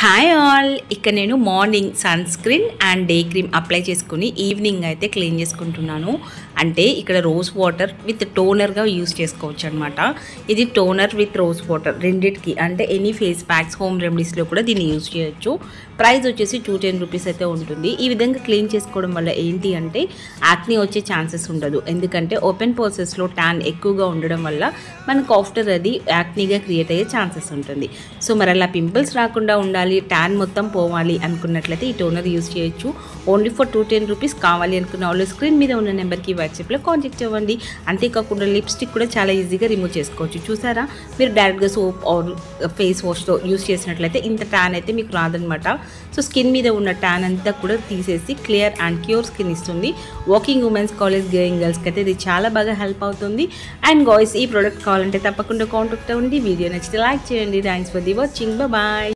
Hi all, ఇక్కడ నేను morning sunscreen and day cream apply చేసుకుని ఈవినింగ్ అయితే క్లీన్ చేసుకుంటున్నాను. అంటే ఇక్కడ రోజ్ వాటర్ విత్ టోనర్గా యూస్ చేసుకోవచ్చు అనమాట. ఇది టోనర్ విత్ రోజ్ వాటర్ రెండిటికి, అంటే ఎనీ ఫేస్ ప్యాక్స్ హోమ్ రెమెడీస్లో కూడా దీన్ని యూస్ చేయొచ్చు. ప్రైస్ వచ్చేసి 210 రూపీస్ అయితే ఉంటుంది. ఈ విధంగా క్లీన్ చేసుకోవడం వల్ల ఏంటి అంటే యాక్నీ వచ్చే ఛాన్సెస్ ఉండదు. ఎందుకంటే ఓపెన్ పోర్సెస్లో ట్యాన్ ఎక్కువగా ఉండడం వల్ల మనకు ఆఫ్టర్ అది యాక్నీగా క్రియేట్ అయ్యే ఛాన్సెస్ ఉంటుంది. సో మరి అలా పింపుల్స్ రాకుండా ఉండాలి, ట్యాన్ మొత్తం పోవాలి అనుకున్నట్లయితే ఈ టోనర్ యూస్ చేయొచ్చు. Only for 210 rupees. కావాలి అనుకున్న వాళ్ళు స్క్రీన్ మీద ఉన్న నెంబర్కి వాట్సాప్లో కాంటాక్ట్ అవ్వండి. అంతేకాకుండా లిప్స్టిక్ కూడా చాలా ఈజీగా రిమూవ్ చేసుకోవచ్చు. చూసారా, మీరు డైరెక్ట్గా సోప్ ఆర్ ఫేస్ వాష్తో యూస్ చేసినట్లయితే ఇంత ట్యాన్ అయితే మీకు రాదనమాట. సో స్కిన్ మీద ఉన్న ట్యాన్ అంతా కూడా తీసేసి క్లియర్ అండ్ క్యూర్ స్కిన్ ఇస్తుంది. వర్కింగ్ ఉమెన్స్, కాలేజ్ గోయింగ్ గర్ల్స్కి అయితే ఇది చాలా బాగా హెల్ప్ అవుతుంది. అండ్ గాయ్స్, ఈ ప్రోడక్ట్ కావాలంటే తప్పకుండా కాంటాక్ట్ అవ్వండి. వీడియో నచ్చితే లైక్ చేయండి. Thanks for the watching. Bye.